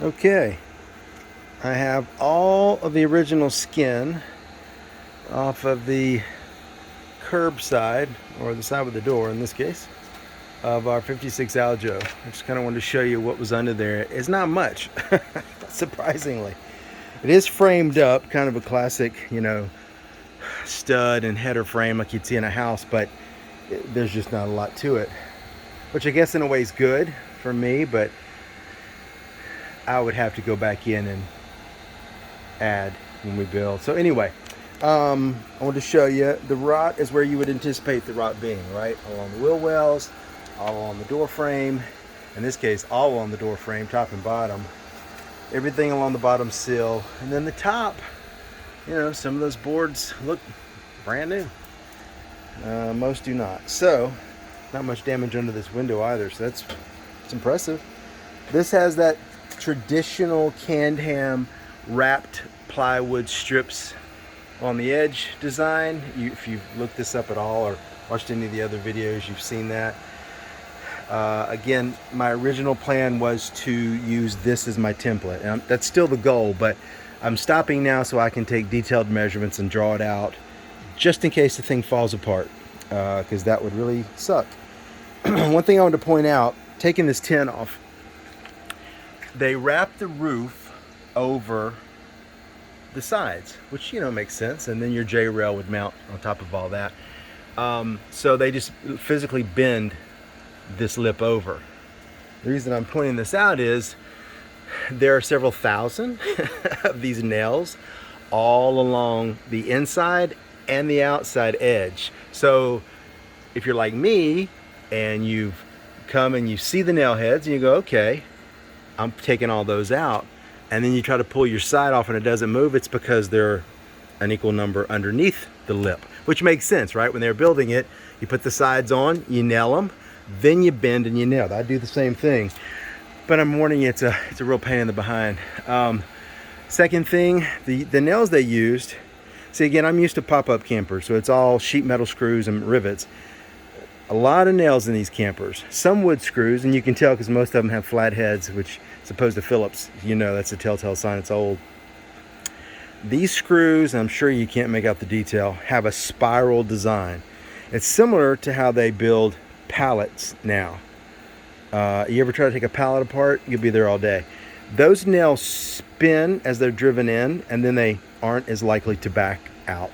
Okay, I have all of the original skin off of the curb side, or the side with the door in this case, of our 56 Aljo. I just kind of wanted to show you what was under there. It's not much, surprisingly. It is framed up, kind of a classic, stud and header frame like you'd see in a house, but there's just not a lot to it. Which I guess in a way is good for me, but I would have to go back in and add when we build. So anyway, I want to show you the rot is where you would anticipate the rot being, right? Along the wheel wells, all along the door frame. In this case, all along the door frame, top and bottom. Everything along the bottom sill. And then the top, some of those boards look brand new. Most do not. So, not much damage under this window either, so it's impressive. This has that traditional canned ham wrapped plywood strips on the edge design. If you've looked this up at all or watched any of the other videos, you've seen that. Again, my original plan was to use this as my template, and that's still the goal, but I'm stopping now so I can take detailed measurements and draw it out just in case the thing falls apart, because that would really suck. One thing I want to point out, taking this tin off, they wrapped the roof over the sides, which makes sense, and then your J-rail would mount on top of all that. So they just physically bend this lip over. The reason I'm pointing this out is there are several thousand of these nails all along the inside and the outside edge. So if you're like me and you've come and you see the nail heads and you go, okay, I'm taking all those out, and then you try to pull your side off and it doesn't move, it's because they're an equal number underneath the lip, which makes sense, right? When they're building it, you put the sides on, you nail them, then you bend and you nail. I do the same thing, but I'm warning you, it's a real pain in the behind. Second thing, the nails they used, see again, I'm used to pop-up campers, so it's all sheet metal screws and rivets. A lot of nails in these campers, some wood screws, and you can tell because most of them have flat heads, which as opposed to Phillips, that's a telltale sign it's old. These screws, I'm sure you can't make out the detail, have a spiral design. It's similar to how they build pallets now. You ever try to take a pallet apart? You'll be there all day. Those nails spin as they're driven in, and then they aren't as likely to back out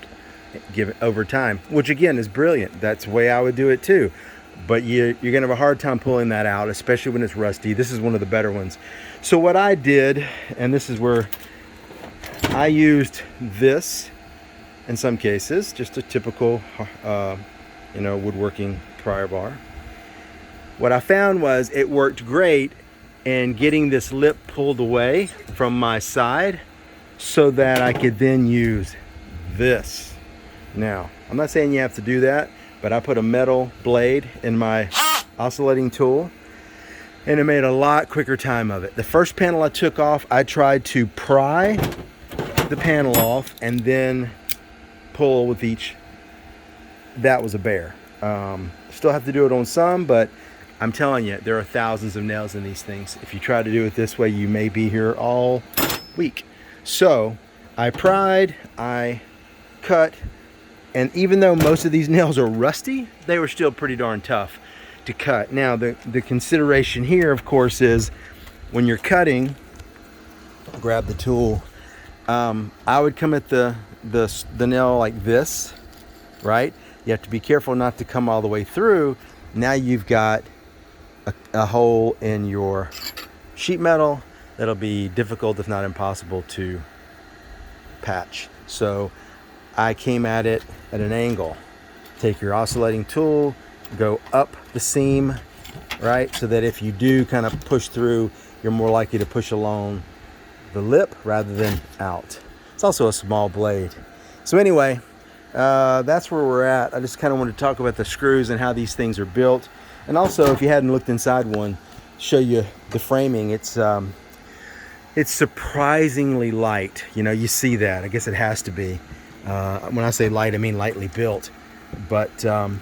over time, which again is brilliant. That's the way I would do it too, but you're gonna have a hard time pulling that out, especially when it's rusty. This is one of the better ones. So what I did, and this is where I used this in some cases, just a typical woodworking pry bar. What I found was it worked great in getting this lip pulled away from my side so that I could then use this. Now, I'm not saying you have to do that, but I put a metal blade in my oscillating tool, and it made a lot quicker time of it. The first panel I took off, I tried to pry the panel off and then pull with each. That was a bear. Still have to do it on some, but I'm telling you, there are thousands of nails in these things. If you try to do it this way, you may be here all week. So I pried, I cut, and even though most of these nails are rusty, they were still pretty darn tough to cut. Now, the consideration here, of course, is when you're cutting, grab the tool, I would come at the nail like this, right? You have to be careful not to come all the way through. Now you've got a hole in your sheet metal that'll be difficult, if not impossible, to patch. So I came at it at an angle. Take your oscillating tool, go up the seam, right? So that if you do kind of push through, you're more likely to push along the lip rather than out. It's also a small blade. So anyway, that's where we're at. I just kind of want to talk about the screws and how these things are built. And also, if you hadn't looked inside one, show you the framing. It's surprisingly light. You see that. I guess it has to be. When I say light, I mean lightly built. But a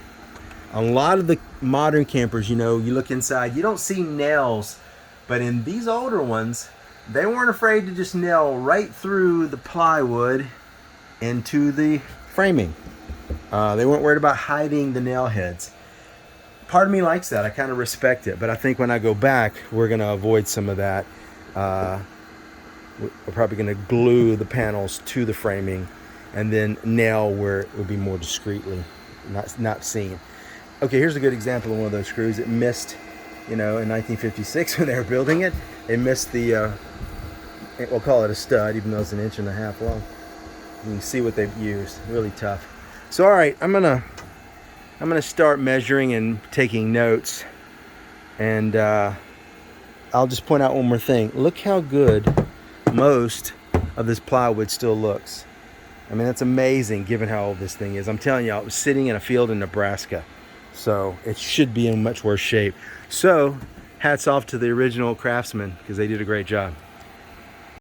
lot of the modern campers, you look inside, you don't see nails. But in these older ones, they weren't afraid to just nail right through the plywood into the framing. They weren't worried about hiding the nail heads. Part of me likes that. I kind of respect it, but I think when I go back, we're going to avoid some of that. We're probably going to glue the panels to the framing and then nail where it will be more discreetly, not seen. Okay, here's a good example of one of those screws. It missed, in 1956 when they were building it, it missed the, we'll call it a stud, even though it's 1.5 inches long. You can see what they've used. Really tough. So, all right, I'm gonna start measuring and taking notes, and I'll just point out one more thing. Look how good most of this plywood still looks. I mean, that's amazing given how old this thing is. I'm telling you, I was sitting in a field in Nebraska, so it should be in much worse shape. So hats off to the original craftsmen, because they did a great job.